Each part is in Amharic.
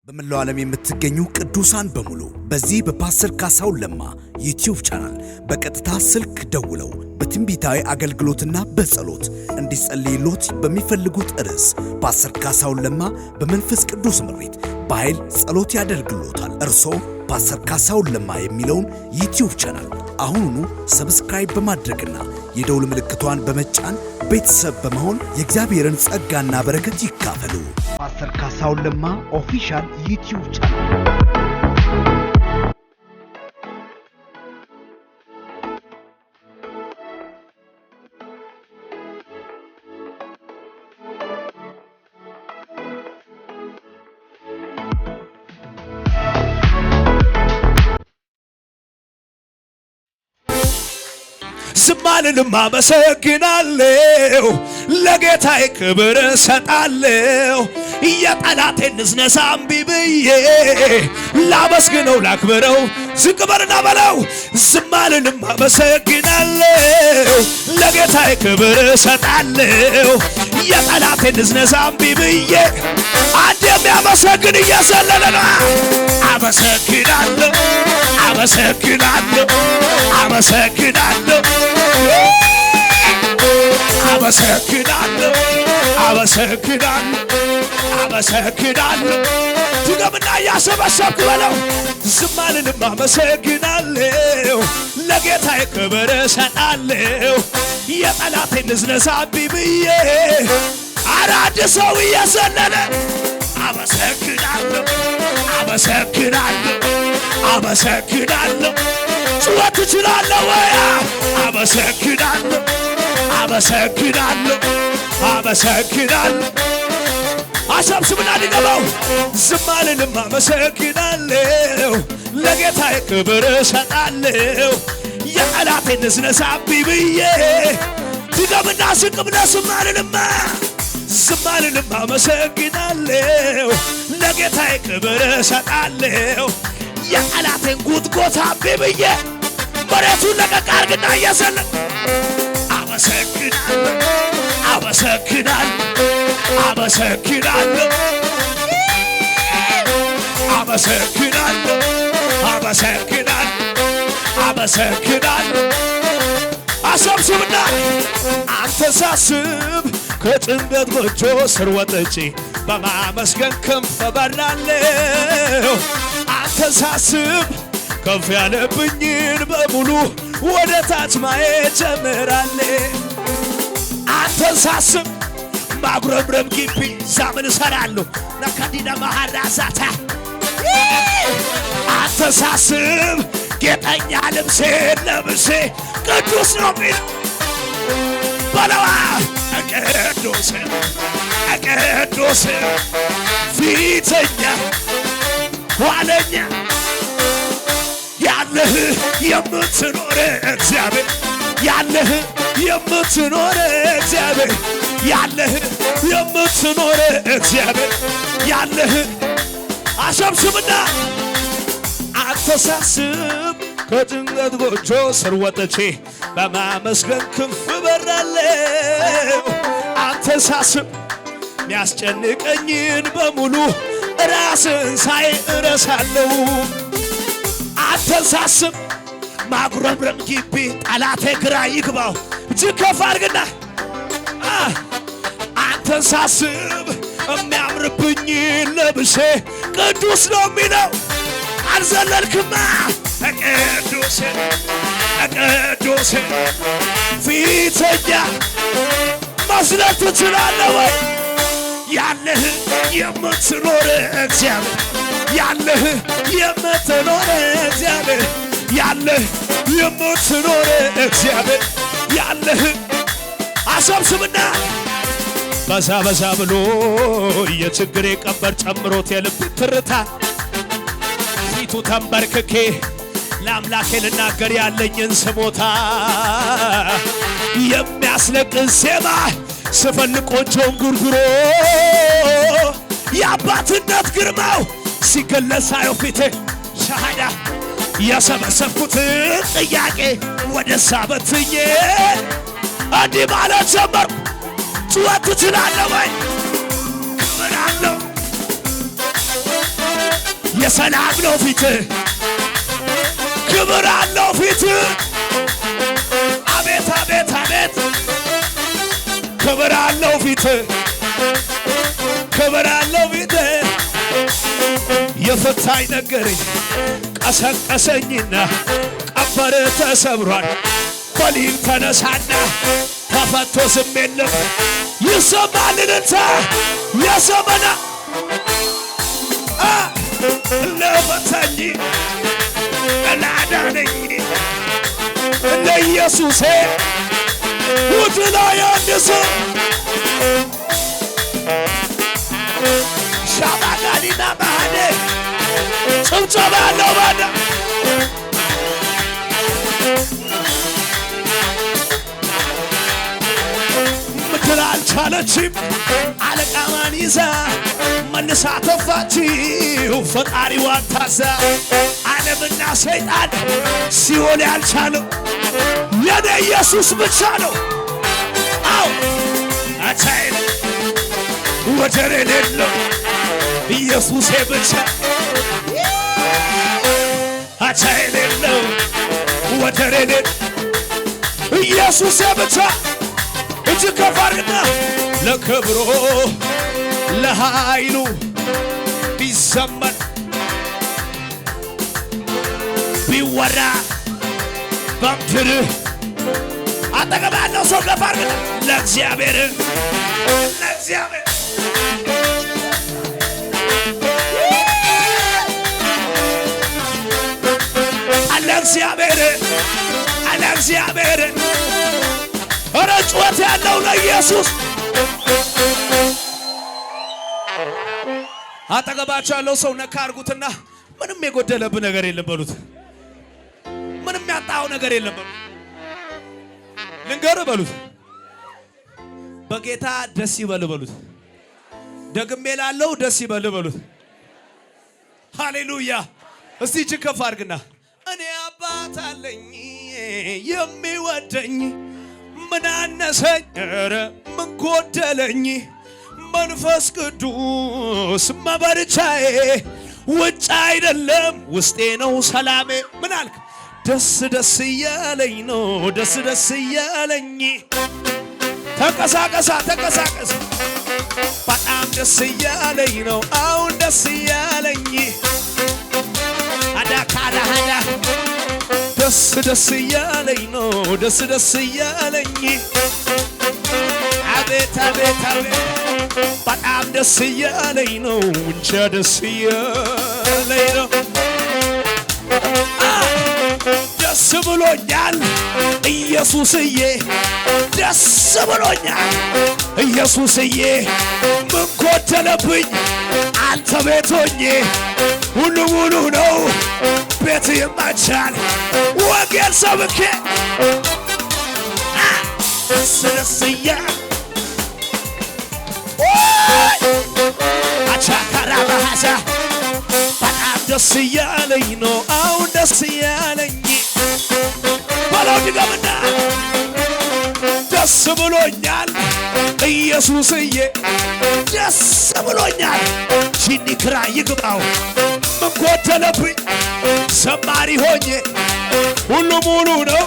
በመላው ዓለም የምትገኙ ቅዱሳን በሙሉ በዚህ በፓስተር ካሳሁን ለማ ዩቲዩብ ቻናል በቀጥታ ስልክ ደውለው በትንቢታዊ አገልግሎትና በጸሎት እንዲጸልይሎት በሚፈልጉት ርዕስ ፓስተር ካሳሁን ለማ በመንፈስ ቅዱስ ምሪት በኃይል ጸሎት ያደርግሎታል። እርሶ ፓስተር ካሳሁን ለማ የሚለውን ዩቲዩብ ቻናል አሁኑኑ ሰብስክራይብ በማድረግና የደውል ምልክቷን በመጫን ቤተሰብ በመሆን የእግዚአብሔርን ጸጋና በረከት ይካፈሉ። ፓስተር ካሳሁን ለማ ኦፊሻል ዩቲዩብ ቻናል። ዝማልንም አመሰግናለሁ ለጌታዬ ክብር ሰጣለሁ የጠላቴን ንዝነሳ እምቢ ብዬ ላመስግነው ላክብረው ዝቅ በልና በለው። ዝማልንም አመሰግናለሁ ለጌታዬ ክብር ሰጣለሁ የጠላቴን ንዝነሳ እምቢ ብዬ አንድ የሚያመሰግን እየዘለለ ነው። አመሰግናለሁ አመሰግናለሁ አመሰግናለሁ አመሰግናለሁ አመሰግናለሁ አመሰግናለሁ ድገምና ያሰበሰብክ በለው። ዝማልንም አመሰግናለሁ ለጌታዬ ክብር ሰጣለሁ የጠላቴን ንዝነሳ እምቢ ብዬ አራድ ሰው እየዘለለ አመሰግናለሁ አመሰግናለሁ አመሰግናለሁ ጩኸት ትችላለህ ወይ? አመሰግናለሁ አመሰግናለሁ አመሰግናለሁ አሰብስብና ድገመው። ዝማልንም አመሰግናለሁ ለጌታዬ ክብር ሰጣለሁ የጠላቴን ንዝነሳ እምቢ ብዬ ድገምና ዝቅ ብለህ ዝማልንም አመሰግናለሁ ለጌታዬ ክብር ሰጣለሁ የጠላቴን ጉትጎታ እምቢ ብዬ መሬቱን ለቀቅ አድርግና እየዘለለ አመሰግናለሁ አመሰግናለሁ አመሰግናለሁ አመሰግናለሁ አመሰግናለሁ አመሰግናለሁ አሰብስብና አንተ ሳስብ ከጭንቀት ጎጆ ስር ወጥቼ በማመስገን ክንፍ በራለሁ። አንተ ሳስብ ከፍ ያለብኝን በሙሉ ወደ ታች ማየት ጀምራለሁ። አንተ ሳስብ ማጉረምረም ግቢ ዛምን እሰራለሁ ነካዲና ማሃራዛታ አንተ ሳስብ ጌጠኛ ልብሴን ለብሴ ቅዱስ ነው ሚል በለዋ ቅዱስ ቅዱስ ፊተኛ ኋለኛ ያለህ የምትኖር እግዚአብሔር ያለህ የምትኖር እግዚአብሔር ያለህ የምትኖር እግዚአብሔር ያለህ አሰብስብና አንተ ሳስብ ከጭንቀት ጎጆ ስር ወጥቼ በማመስገን ክንፍ በራለሁ። አንተ ሳስብ ሚያስጨንቀኝን በሙሉ ራስን ሳይ እረሳለሁ። አንተ ሳስብ ማጉረምረም ግቢ ጠላቴ ግራ ይግባው እጅግ ከፍ አድርግና አንተ ሳስብ የሚያምርብኝን ለብሼ ቅዱስ ነው የሚለው አልዘለልክማ ቅዱስ ቅዱስ ፊተኛ መስለህ ትችላለህ ወይ? ያለህ የምትኖር እግዚአብሔር ያለህ የምትኖር እግዚአብሔር ያለህ የምትኖር እግዚአብሔር ያለህ አሰብስብና በዛ በዛ ብሎ የችግሬ ቀንበር ጨምሮት የልብ ትርታ ፊቱ ተንበርክኬ ለአምላኬ ልናገር ያለኝን ስሞታ የሚያስለቅስ ዜማ ስፈልግ ቆንጆን ጉርጉሮ የአባትነት ግርማው ሲገለጽ ሳየው ፊቴ ሻሃዳ የሰበሰብኩትን ጥያቄ ወደ ሳበትዬ እንዲህ ማለት ጀመርኩ። ጩኸት ትችላለህ ወይ? ክብር አለው የሰላም ነው ፊት ክብር አለው ፊት አቤት አቤት አቤት ክብር አለው ፊት ክብር አለው ፊት የፈታኝ ነገረኝ ቀሰቀሰኝና ቀንበር ተሰብሯል በሊል ተነሳና ተፈቶ ዝም የለም ይሰማል እልልታ የዘመና ለፈታኝ ላዳነኝ ለኢየሱሴ ውድላ ያንስ ሻባጋሊና ባደ ጭብጨባ ያለው ባዳ ምክር አልቻለችም አለቃማን ይዛ መልሳ ተፋችው ፈጣሪዋን ታዛ ዓለምና ሰይጣን ሲኦል ያልቻለው የኔ ኢየሱስ ብቻ ነው። አው አቻይል ወደር የሌለው ኢየሱሴ ብቻ አቻ የሌለው ወደር የሌለው ኢየሱሴ ብቻ እጅግ ከፍ አድርግና ለክብሮ ለኃይሉ ቢዘመር ቢወራ በምድር አጠገብ ያለው ሰው ከፍ አድርግና ለእግዚአብሔር ለእግዚአብሔር አለ እግዚአብሔር ኧረ ጩኸት ያለው ለኢየሱስ አጠገባቸው ያለው ሰው ነካ አድርጉትና ምንም የጎደለብህ ነገር የለም በሉት። ምንም ያጣው ነገር የለም በሉት። ልንገርህ በሉት። በጌታ ደስ ይበል በሉት። ደግሜ ላለው ደስ ይበል በሉት። ሃሌሉያ። እስቲ እጅግ ከፍ አድርግና እኔ አባት አለኝ የሚወደኝ ምን አነሰኝ ኧረ ምን ጎደለኝ መንፈስ ቅዱስ መበርቻዬ ውጭ አይደለም ውስጤ ነው ሰላሜ። ምን አልክ? ደስ ደስ እያለኝ ነው ደስ ደስ እያለኝ። ተንቀሳቀሳ ተንቀሳቀስ። በጣም ደስ እያለኝ ነው አሁን ደስ እያለኝ አዳካዳሃዳ ደስ ደስ እያለኝ ነው ደስ ደስ እያለኝ አቤት አቤት አቤት በጣም ደስ እያለኝ ነው እንጃ ደስ እያለኝ ነው ደስ ብሎኛል ኢየሱስዬ ደስ ብሎኛል ኢየሱስዬ ምን ጎደለብኝ አንተ ቤት ሆኜ ሁሉ ሙሉ ነው ቤት የማይቻል ወንጌል ሰብኬ ደስ ደስ እያለኝ አቻካራ ባሃዛ በጣም ደስ እያለኝ ነው አሁን ደስ እያለኝ በለው ድገምና ደስ ብሎኛል ኢየሱስዬ ደስ ብሎኛል ጂኒ ክራ ይግባው ምን ጎደለብኝ ዘማሪ ሆኜ ሁሉ ሙሉ ነው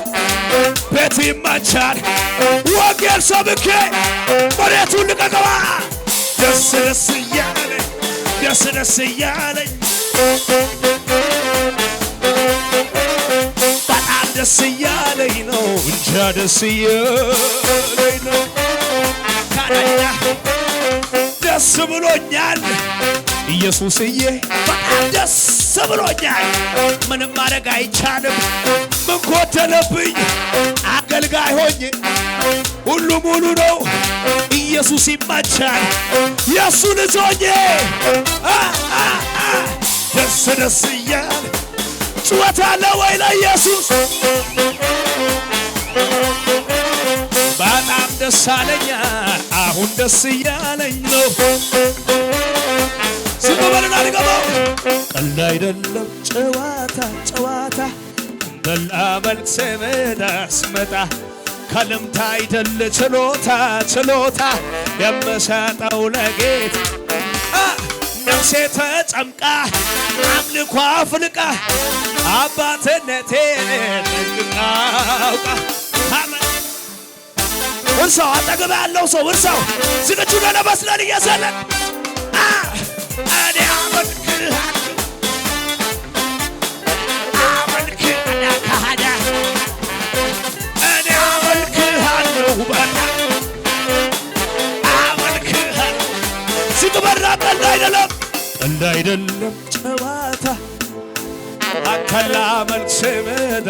ቤት ይመቻል ወንጌል ሰብኬ መሬቱን ልቀቀዋ ደስ ደስ እያለኝ ደስ ደስ እያለኝ በጣም ደስ እያለኝ ነው እንጃ ደስ እያለኝ ነው ካናዳ ደስ ብሎኛል ኢየሱስዬ በጣም ደስ ብሎኛል ምንም ማድረግ አይቻልም ምን ጎደለብኝ አገልጋይ ሆኜ ሁሉ ሙሉ ነው ኢየሱስ ይመቻል የሱ ልጅ ሆኜ ደስ ደስ እያለ ጩኸት አለ ወይ ለኢየሱስ በጣም ደስ አለኛ አሁን ደስ እያለኝ ነው ሲበበልና ልገባው ቀልድ አይደለም ጨዋታ ጨዋታ እንደላ መልክ ስመጣ ስመጣ ከልምታ አይደል ችሎታ ችሎታ የምሰጠው ለጌታ ነፍሴ ተጨምቃ አምልኮ አፍልቃ አባትነቴን ጠንቅቃ አውቃ እርሳው አጠገብ ያለው ሰው እርሳው ዝግጁ ነህ ለመስለን እየዘለቅ እኔ አመልክሃለሁ ሲግበራ ቀልድ አይደለም ጨዋታ አካላ መልክ ስመጣ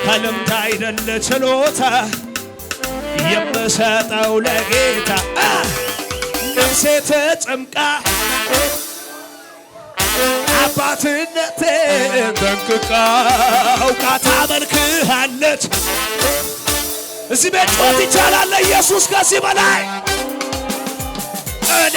ከልምድ አይደለ ችሎታ የምሰጠው ለጌታ ነፍሴ ተጨምቃ አባትነቴን ጠንቅቃ አውቃ ታመልክሃለች። እዚህ ቤት ጮት ይቻላል ለኢየሱስ ከዚህ በላይ እኔ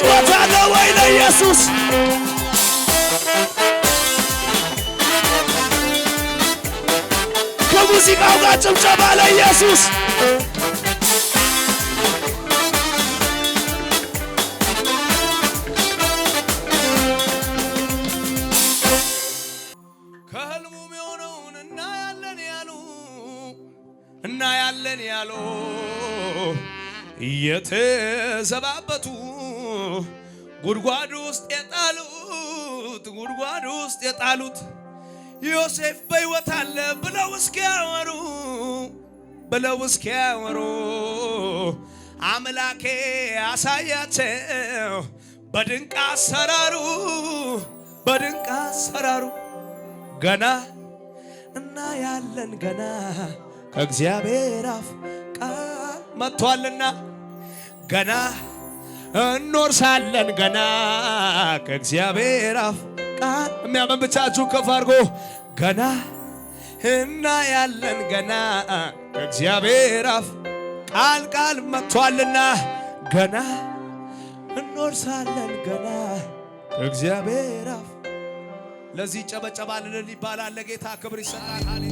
ጩኸታለሁ ወይ ለኢየሱስ ከሙዚቃው ጋር ጭብጨባ ለኢየሱስ ከህልሙም የሆነውን እናያለን ያሉ የተዘባበቱ ጉድጓድ ውስጥ የጣሉት ዮሴፍ በሕይወት አለ ብለው እስኪያወሩ አምላኬ አሳያቸው በድንቅ አሰራሩ ገና እናያለን ገና ከእግዚአብሔር አፍ ቃል መጥቷልና ገና እንወርሳለን ገና ከእግዚአብሔር አፍ ቃል የሚያምን ብቻ እጁን ከፍ አድርጎ ገና እናያለን ገና ከእግዚአብሔር አፍ ቃል መጥቷልና ገና እንወርሳለን ገና ከእግዚአብሔር አፍ ለዚህ ጨበጨባል ይባላል። ለጌታ ክብር ይሰጣል።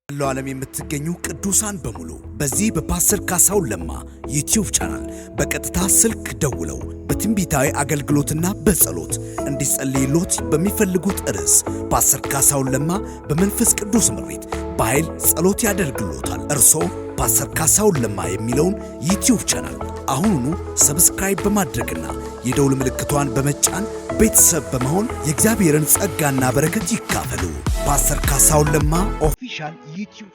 ለው ዓለም የምትገኙ ቅዱሳን በሙሉ በዚህ በፓስተር ካሳሁን ለማ ዩቲዩብ ቻናል በቀጥታ ስልክ ደውለው በትንቢታዊ አገልግሎትና በጸሎት እንዲጸልይሎት በሚፈልጉት ርዕስ ፓስተር ካሳሁን ለማ በመንፈስ ቅዱስ ምሪት በኃይል ጸሎት ያደርግሎታል። እርሶ ፓስተር ካሳሁን ለማ የሚለውን ዩቲዩብ ቻናል አሁኑኑ ሰብስክራይብ በማድረግና የደውል ምልክቷን በመጫን ቤተሰብ በመሆን የእግዚአብሔርን ጸጋና በረከት ይካፈሉ። ፓስተር ካሳሁን ለማ ኦፊሻል ዩቲዩብ